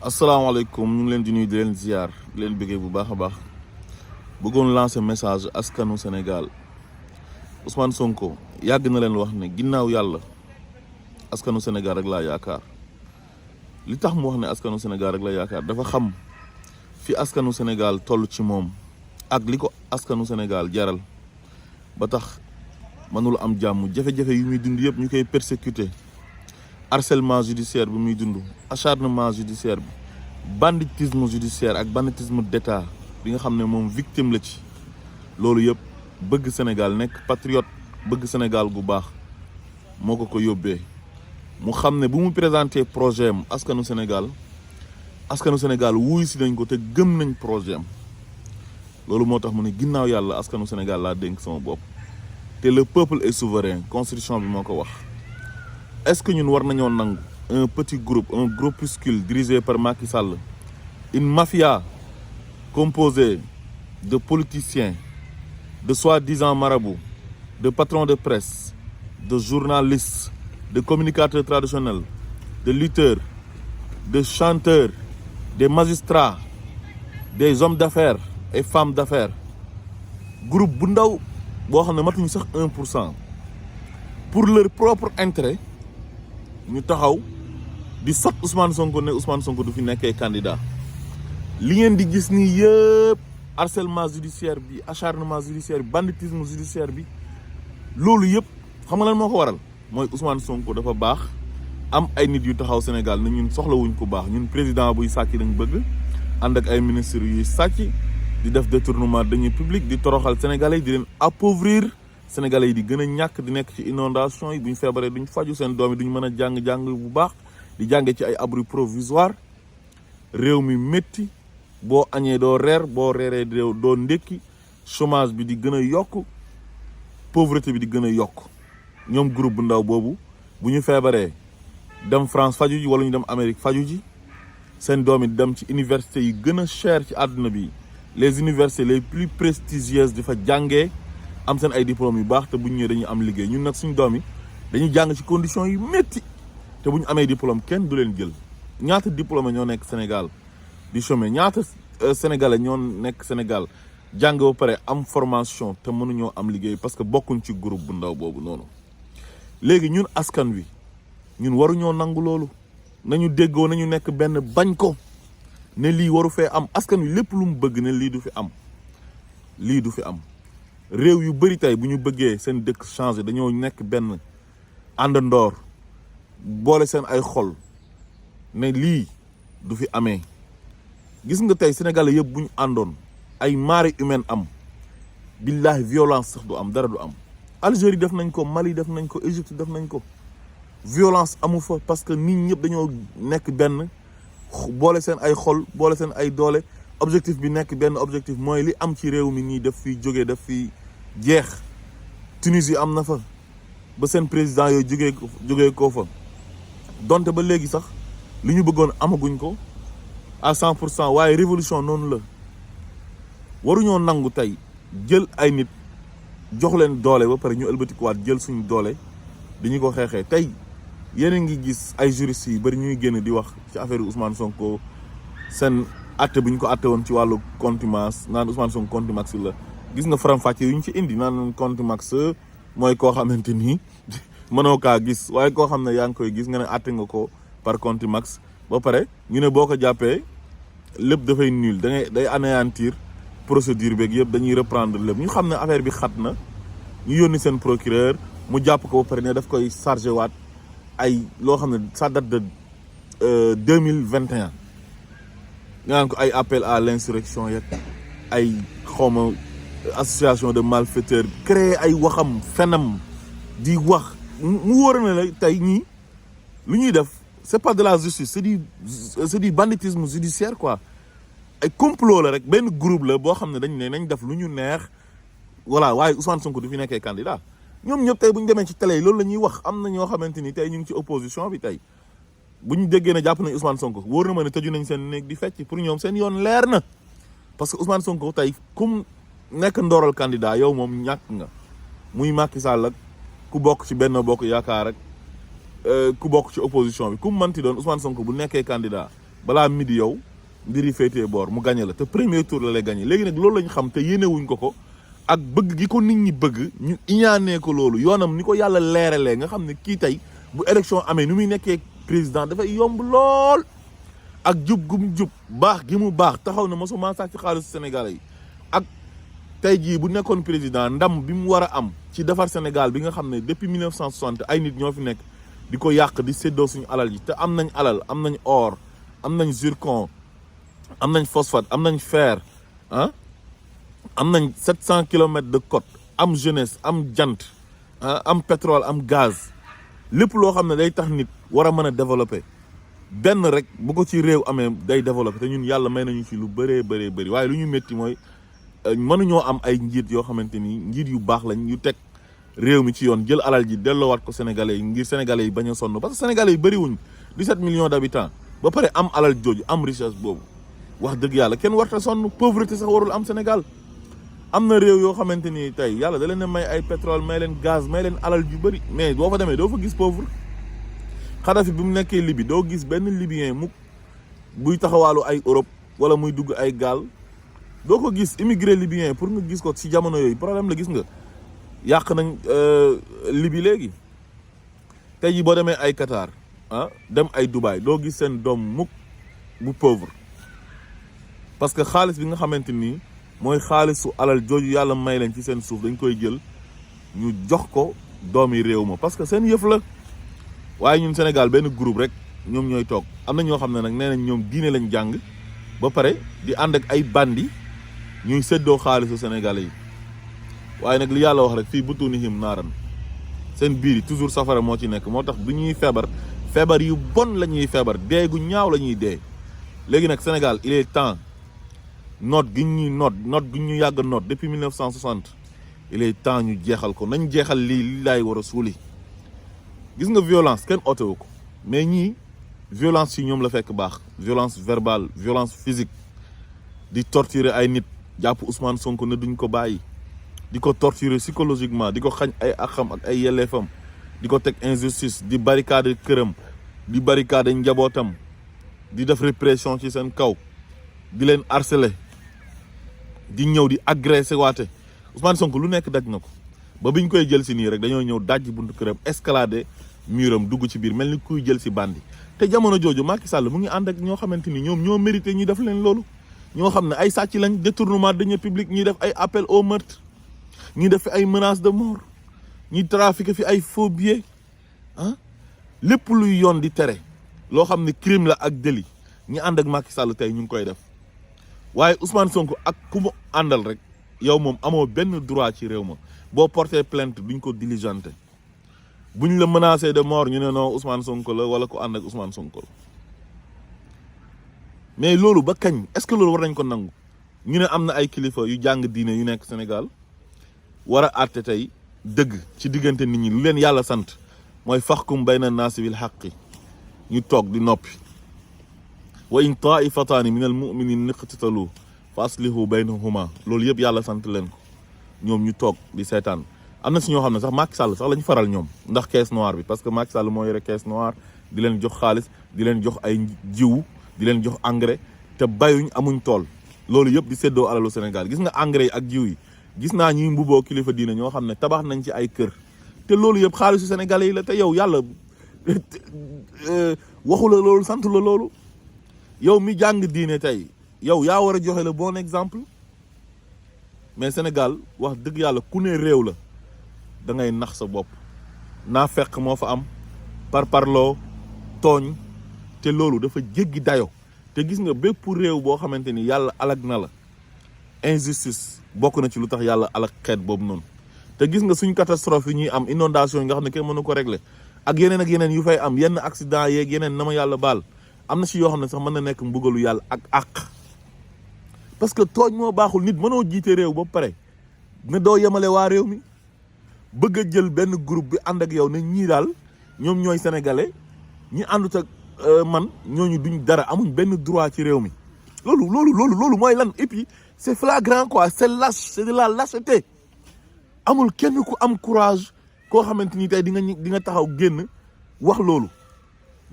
asalaamaaleykum ñu ngi leen di nuyu di leen ziar di leen bëggee bu baax a baax bëggoon lancer message askanu Sénégal Ousmane Sonko yàgg na leen wax ne ginnaaw yàlla askanu Sénégal rek laa yaakaar li tax mu wax ne askanu Sénégal rek la yaakaar dafa xam fi askanu Sénégal toll ci moom ak li ko askanu Sénégal jaral ba tax mënul am jàmm jafe-jafe yu muy dund yëpp ñu koy persécuté harcèlement judiciaire bi muy dund acharnement judiciaire bi banditisme judiciaire ak banditisme d'état bi nga xam ne moom victime la ci loolu yëpp bëgg Sénégal nekk patriote bëgg Sénégal gu baax moo ko yóbbee mu xam ne bu mu présenté projet am askanu Sénégal wuy si nañ ko te gëm nañ projet am loolu moo tax mu ne ginnaaw yàlla askanu Sénégal laa dénk sama bopp te le peuple est souverain constitution bi moo ko wax. Est-ce que ñun war nañoo nangu un petit groupe un groupuscule dirigé par Macky Sall une mafia composée de politiciens de soi-disant marabouts de patrons de presse de journalistes de communicateurs traditionnels de lutteurs de chanteurs des magistrats des hommes d'affaires et femmes d'affaires groupe bu ndaw boo xam ne matuñu sax 1% pour leur propre intérêt ñu taxaw di sot Ousmane Sonko ne Ousmane Sonko du fi nekkee candidat li ngeen di gis nii yëpp harcèlement judiciaire bi acharnement judiciaire bi banditisme judiciaire bi loolu yëpp xam nga lan moo ko waral mooy Ousmane Sonko dafa baax am ay nit yu taxaw Sénégal ne ñun soxlawuñ ko baax ñun président buy sàcc dañ bëgg ànd ak ay ministres yuy sàcc di def détournement de deniers publics di toroxal sénégalais yi di leen appauvrir sénégalais yi di gën a ñàkk di nekk ci inondation yi bu ñu feebaree duñ faju seen doom yi duñ mën a jàng bu baax di jànge ci ay abri provisoire réew mi métti boo añee doo reer boo reeree doo ndékki chômage bi di gën a yokk pauvreté bi di gën a yokk ñoom groupe bu ndaw boobu bu ñu feebaree dem France faju ji wala ñu dem Amérique faju ji seen doom yi dem ci université yi gën a cher ci àdduna bi les universités les plus prestigieuses di fa jàngee am seen ay diplômes yu baax te bu ñu ñëwee dañuy am liggéey ñun nag suñu doom yi dañuy jàng ci conditions yu métti te bu ñu amee diplôme kenn du leen jël ñaata diplômé ñoo nekk Sénégal di chômer ñaata sénégalais ñoo nekk Sénégal jàng ba pare am formation te mënuñoo am liggéey parce que bokkuñ ci groupe bu ndaw boobu noonu. léegi ñun askan wi ñun waruñoo nangu loolu nañu déggoo nañu nekk benn bañ ko ne lii waru fee am askan wi lépp lu mu bëgg ne lii du fi am lii du fi am. réew yu bëri tey bu ñu bëggee seen dëkk changé dañoo nekk benn àndandoor boole seen ay xol ne lii du fi amee gis nga tey sénégalais yëpp bu ñu àndoon ay marée humaine am billahi violence sax du am dara du am. Algérie def nañ ko Mali def nañ ko Égypte def nañ ko violence amu fa parce que nit ñëpp dañoo nekk benn boole seen ay xol boole seen ay doole. objectif bi nekk benn objectif mooy li am ci réew mi nii daf fiy jógee daf fiy jeex Tunisie am na fa ba seen président yooyu jógee koo fa donte ba léegi sax li ñu bëggoon amaguñ ko à 100% waaye révolution noonu la waruñoo nangu tey jël ay nit jox leen doole ba pare ñu ëlbatikuwaat jël suñu doole dañu ko xeexee tey yéen a ngi gis ay juristes yi bari ñuy génn di wax ci affaire Ousmane Sonko seen atte bu ñu ko atte woon ci wàllu contumace naan Ousmane Sonko contumace la gis nga faram-fàcce yu ñu ci indi naan contumace mooy koo xamante ni mënoo kaa gis waaye koo xam ne yaa ngi koy gis nga ne atte nga ko par contumace ba pare ñu ne boo ko jàppee lépp dafay nul day anéantir procédure beeg yëpp dañuy reprendre lépp ñu xam ne affaire bi xat na ñu yónni seen procureur mu jàpp ko ba pare ne daf koy chargé waat ay loo xam ne ça date de 2021 nga naan ko ay appel à l'insurrection yeeg ay xawma association de malfaiteurs créer ay waxam fenam di wax mu wóor na la tey ñii lu ñuy def c'est pas de la justice c'est du banditisme judiciaire quoi ay complot la rek benn groupe la boo xam ne dañ ne nañ def lu ñu neex voilà waaye Ousmane Sonko du fi nekkee candidat ñoom ñëpp tey bu ñu demee ci télé yi loolu la ñuy wax am na ñoo xamante ni tey ñu ngi ci opposition bi tey bu ñu déggee ne jàpp nañ Ousmane Sonko wóor na ma ne tëju nañ seen néeg di fecc pour ñoom seen yoon leer na parce que Ousmane Sonko tey kum nekk ndooral candidat yow moom ñàkk nga muy Macky Sall ak ku bokk ci Benno Bokk Yaakaar ak ku bokk ci opposition bi ku mu mënti doon Ousmane Sonko bu nekkee candidat balaa midi yow mbir yi féetee boor mu gagné la te premier tour la lay gagné léegi nag loolu lañ xam te yéenewuñ ko ak bëgg gi ko nit ñi bëgg ñu iñaanee ko loolu yoonam ni ko yàlla leeralee nga xam ne kii tey bu élection amee ni muy nekkee président dafay yomb lool ak jub gu mu jub baax gi mu baax taxaw na mosuma sàcc xaalisu Sénégalais yi ak tey jii bu nekkoon président ndam bi mu war a am ci defar Sénégal bi nga xam ne depuis 1960 ay nit ñoo fi nekk di ko yàq di séddoo suñu alal yi te am nañ alal am nañ or am nañ zircon am nañ phosphate am nañ fer ah am nañ 700 kilomètres de côte am jeunesse am jant am pétrole am gaz lépp loo xam ne day tax nit war a mën a développer benn rek bu ko ci réew amee day développer te ñun yàlla may nañu ci lu bëree bëri waaye lu ñu métti mooy mënuñoo am ay njiit yoo xamante ni njiit yu baax lañ yu teg réew mi ci yoon jël alal ji delloowaat ko sénégalais yi ngir sénégalais yi bañ a sonn parce que sénégalais yi bëriwuñ 17 millions d'habitants ba pare am alal jooju am richesse boobu wax dëgg yàlla kenn warta sonn pauvreté sax warul am Sénégal am na réew yoo xamante ni tey yàlla da leen a may ay pétrole may leen gaz may leen alal ju bëri mais boo fa demee doo fa gis pauvre Kadhafi bi mu nekkee Libye doo gis benn libyen mu buy taxawaalu ay Europe wala muy dugg ay gaal doo ko gis immigré libyen pour nga gis ko ci jamono yooyu problème la gis nga yàq nañ Libye léegi tey jii boo demee ay Qatar dem ay Dubaï doo gis seen doom mukk bu pauvre parce que xaalis bi nga xamante ni mooy xaalisu alal jooju yàlla may leen ci seen suuf dañ koy jël ñu jox ko doomi réew ma parce que seen yëf la waaye ñun Sénégal benn groupe rek ñoom ñooy toog am na ñoo xam ne nag nee nañ ñoom diine lañ jàng ba pare di ànd ak ay bandi ñuy séddoo xaalisu Sénégalais yi waaye nag li yàlla wax rek fii butunihim naaran seen biir yi toujours safara moo ci nekk moo tax du ñuy feebar yu bon la ñuy feebar dee gu ñaaw la ñuy dee léegi nag Sénégal il est temps noot gi ñuy noot gi ñu yàgg noot depuis 1960 il est temps ñu jeexal ko nañ jeexal lii laay war a suuli gis nga violence kenn ootewu ko mais ñii violence yi ñoom la fekk baax violence verbale violence physique di torturer ay nit jàpp Ousmane Sonko ne duñ ko bàyyi di ko torturer psychologiquement di ko xañ ay axam ak ay yelleefam di ko teg injustice di barricade këram di barricade njabootam di def répression ci seen kaw di leen harceler di ñëw di agressé waate Ousmane Sonko lu nekk daj na ko ba biñ koy jël si nii rek dañoo ñëw dajji buntu këram escalader muram dugg ci biir mel ni kuy jël si bandi te jamono jooju Macky Sall mu ngi ànd ak ñoo xamante ni ñoom ñoo mérité ñi def leen loolu ñoo xam ne ay sàcc lañ détournement de deniers publics ñi def ay appel au meurtre ñi def fi ay menaces de mort ñi trafiqué fi ay faux billets lépp luy yoon di tere loo xam ne crime la ak délit ñi ànd ak Macky Sall tey ñu ngi koy def waaye Ousmane Sonko ak ku mu àndal rek yow moom amoo benn droit ci réew ma boo porté plainte duñ ko diligenté buñ la menacé de mort ñu ne non Ousmane Sonko la wala ko ànd ak Ousmane Sonko la mais loolu ba kañ est-ce que loolu war nañ ko nangu ñu ne am na ay kilifa yu jàng diine yu nekk Sénégal war a àtte tey dëgg ci diggante nit ñi lu leen yàlla sant mooy faxkum bayna naasi bil haqqi ñu toog di noppi wa in taifataani min al muminin iqtatalu fa aslihu baynahuma loolu yëpp yàlla sant leen ko ñoom ñu toog di seetaan am na si ñoo xam ne sax Macky Sall sax la ñu faral ñoom ndax caisse noire bi parce que Macky Sall moo yore caisse noire di leen jox xaalis di leen jox ay jiwu di leen jox engrais te bayuñ amuñ tool loolu yëpp di séddoo alalu Sénégal gis nga engrais yi ak jiw yi gis naa ñuy mbuboo kilifa diine ñoo xam ne tabax nañ ci ay kër te loolu yëpp xaalisu Sénégalais yi la te yow yàlla waxu la loolu sant la loolu yow mi jàng diine tey yow yaa war a joxe le bon exemple mais Sénégal wax dëgg yàlla ku ne réew la da ngay nax sa bopp naa fekk moo fa am parloo tooñ te loolu dafa jéggi dayo te gis nga bépp réew boo xamante ni yàlla alag na la injustice bokk na ci lu tax yàlla alag xeet boobu noonu te gis nga suñ catastrophe yi ñuy am inondation yi nga xam ne kenn mënu ko régler ak yeneen yu fay am yenn accident yeeg yeneen na ma yàlla baal am na si yoo xam ne sax mën na nekk mbugalu yàlla ak àq parce que tooñ moo baaxul nit mënoo jiite réew ba pare ne doo yemale waa réew mi bëgg a jël benn groupe bi ànd ak yow ne ñii daal ñoom ñooy sénégalais ñi àndut ak man ñooñu duñ dara amuñ benn droit ci réew mi loolu mooy lan et puis c'est flagrant quoi c'est lâche c'est de la lâcheté amul kenn ku am courage koo xamante ni tey di nga taxaw génn wax loolu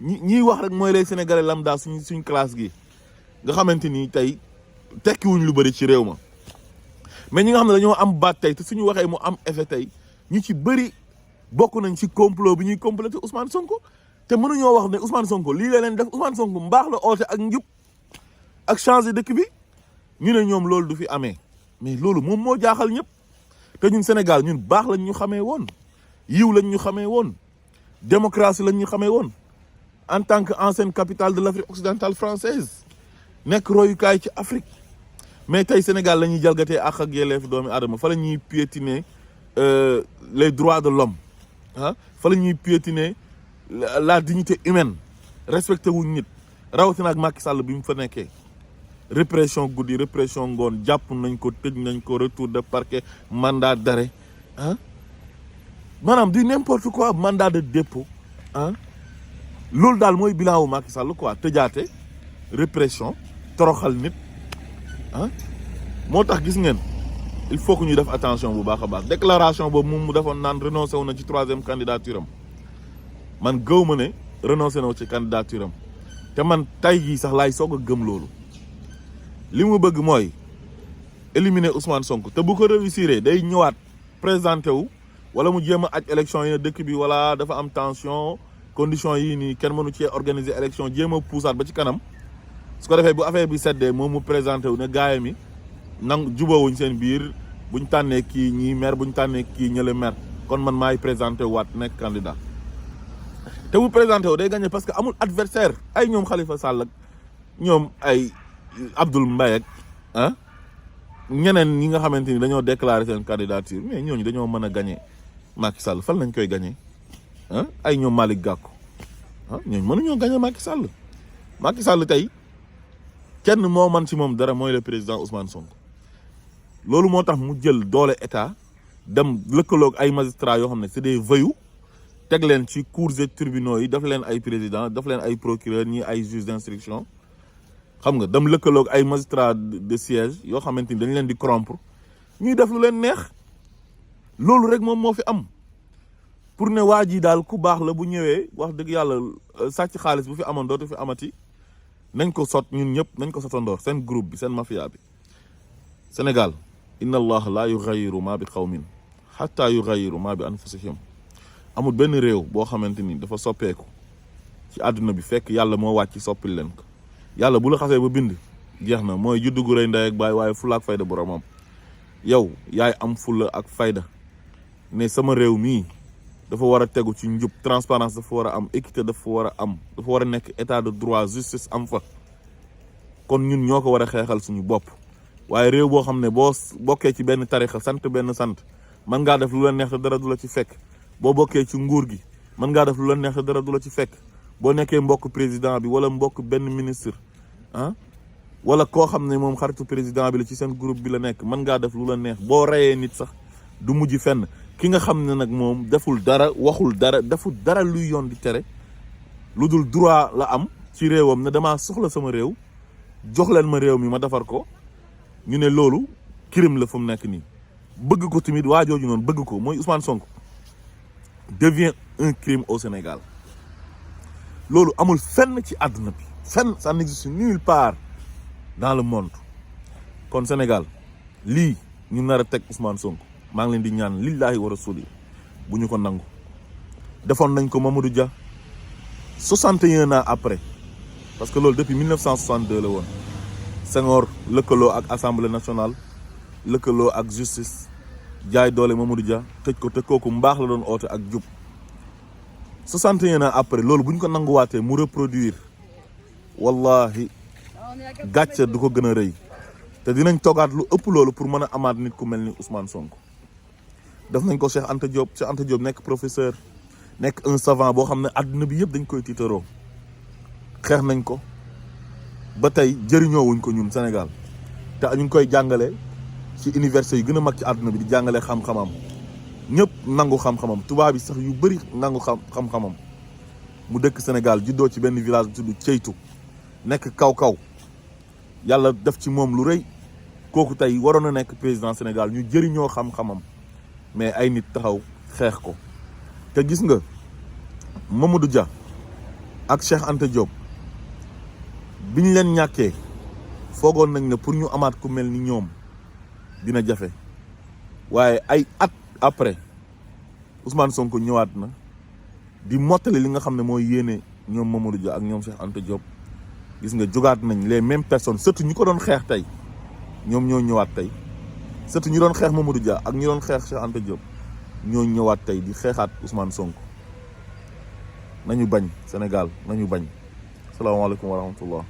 ñiy wax rek mooy les sénégalais lambda suñ classe gi nga xamante ni tey tekkiwuñ lu bëri ci réew ma mais ñi nga xam ne dañoo am baat tey te suñu waxee mu am effet tey ñu ci bëri bokk nañ ci complot bi ñuy comploter Ousmane Sonko te mënuñoo wax ne Ousmane Sonko lii la leen def Ousmane Sonko mbaax la oote ak njub ak changer dëkk bi ñu ne ñoom loolu du fi amee mais loolu moom moo jaaxal ñëpp te ñun Sénégal ñun baax lañ ñu xamee woon yiw lañ ñu xamee woon démocratie lañ ñu xamee woon en tant que ancienne capitale de l'Afrique occidentale française nekk royukaay ci Afrique mais tey Sénégal la ñuy jalgatee ak yelleefu doomi aadama fa la ñuy piétiner les droits de l'homme ah fa la ñuy piétiner la dignité humaine respecté wuñ nit rawatina ak Macky Sall bi mu fa nekkee répression guddi répression ngoon jàpp nañ ko tëj nañ ko retour de parquet mandat d'arrêt ah maanaam du n'importe quoi mandat de dépôt ah loolu daal mooy bilan wu Macky Sall quoi tëjaate répression toroxal nit ah moo tax gis ngeen il faut que ñu def attention bu baax a baax déclaration boobu moom mu defoon naan renoncé wu na ci 3e candidature am man gëw ma ne renoncé na ci candidature am te man tay jii sax laay soog a gëm loolu li mu bëgg mooy éliminer Ousmane Sonko te bu ko réussir day ñëwaat présenté wu wala mu jéem a aj élection yi ne dëkk bi wala dafa am tension condition yi nii kenn mënu cee organiser élection jéem a puusaat ba ci kanam su ko defee bu affaire bi seddee moom mu présenté wu ne gaay mi nang jubawuñ seen biir buñ tànnee kii ñii maire buñ tànnee kii ñële maire kon man maay présenté waat nekk candidat te bu présenté wu day gagné parce que amul adversaire ay ñoom Khalifa Sall ak ñoom ay Abdoul Mbaye ak ah ñeneen ñi nga xamante ni dañoo déclaré seen candidature mais ñooñu dañoo mën a gagné Macky Sall fan lañ koy gagné ah ay ñoom Malick Gakou ah ñooñu mënuñoo gagné Macky Sall Macky Sall tey kenn moo man ci moom dara mooy le président Ousmane Sonko loolu moo tax mu jël doole état dem lëkkaloog ay magistrats yoo xam ne c'est des voyous teg leen ci cours et tribunaux yi daf leen ay président daf leen ay procureur ñi ay juge d'instruction xam nga dem lëkkaloog ay magistrats de siège yoo xamante ni dañ leen di corrompre ñuy def lu leen neex loolu rek moom moo fi am pour ne waa ji daal ku baax la bu ñëwee wax dëgg yàlla sàcc xaalis bu fi amoon dootu fi amati nañ ko sot ñun ñëpp nañ ko sotandoor seen groupe bi seen mafia bi Sénégal inna allah la yughayyiru ma bi qawmin hatta yughayyiru ma bi anfusihim amul benn réew boo xamante ni dafa soppeeku ci àdduna bi fekk yàlla moo wàcc soppil leen ko yàlla bu la xasee ba bind jeex na mooy juddu gu rëy ndey ak baay waaye fulla ak fayda boromam yow yaay am fulla ak fayda ne sama réew mii dafa war a tegu ci njub transparence dafa war a am équité dafa war a am dafa war a nekk état de droit justice am fa kon ñun ñoo ko war a xeexal suñu bopp waaye réew boo xam ne boo bokkee ci benn tarixa sant benn sant mën ngaa def lu la neex te dara du la ci fekk boo bokkee ci nguur gi mën ngaa def lu la neex te dara du la ci fekk boo nekkee mbokk président bi wala mbokk benn ministre ah wala koo xam ne moom xaritu président bi la ci seen groupe bi la nekk mën ngaa def lu la neex boo reyee nit sax du mujj fenn ki nga xam ne nag moom deful dara waxul dara deful dara luy yoon di tere lu dul droit la am ci réewam ne damaa soxla sama réew jox leen ma réew mi ma defar ko ñu ne loolu crime la fu mu nekk nii bëgg ko tamit waa jooju noonu bëgg ko mooy Ousmane Sonko devient un crime au Sénégal loolu amul fenn ci àdduna bi fenn ça n'existe nulle part dans le monde kon Sénégal lii ñu nar a teg Ousmane Sonko maa ngi leen di ñaan lillahi wa rasuli bu ñu ko nangu defoon nañ ko Mamadou Dia 61 ans après parce que loolu depuis 1962 la woon Senghor lëkkaloo ak assemblée nationale lëkkaloo ak justice jaay doole Mamadou Dia tëj ko te kooku mbaax la doon oote ak jub 61 ans après loolu bu ñu ko nanguwaatee mu reproduire wallahi gàcce du ko gën a rëy te dinañ toogaat lu ëpp loolu pour mën a amaat nit ku mel ni Ousmane Sonko def nañ ko Cheikh Anta Diop nekk professeur nekk un savant boo xam ne àdduna bi yëpp dañ koy tiitaroo xeex nañ ko ba tey jëriñoo wuñ ko ñun Sénégal te ñu ngi koy jàngale ci université yu gën a mag ci àdduna bi di jàngale xam-xamam ñëpp nangu xam-xamam tubaab bi sax yu bëri nangu xam-xamam mu dëkk Sénégal juddoo ci benn village bu tudd Ceytu nekk kaw yàlla def ci moom lu rëy kooku tey waroon na nekk président Sénégal ñu jëriñoo xam-xamam mais ay nit taxaw xeex ko te gis nga Mamadou Dia ak Cheikh Anta Diop biñ leen ñàkkee foogoon nañ ne pour ñu amaat ku mel ni ñoom dina jafe waaye ay at après Ousmane Sonko ñëwaat na di mottali li nga xam ne mooy yéene ñoom Mamadou Dia ak ñoom Cheikh Anta Diop gis nga jógaat nañ les mêmes personnes surtout ñu ko doon xeex tey ñoom ñoo ñëwaat tey surtout ñu doon xeex Mamadou Dia ak ñu doon xeex Cheikh Anta Diop ñoo ñëwaat tey di xeexaat Ousmane Sonko nañu bañ Sénégal nañu bañ salaamaaleykum wa rahmatullah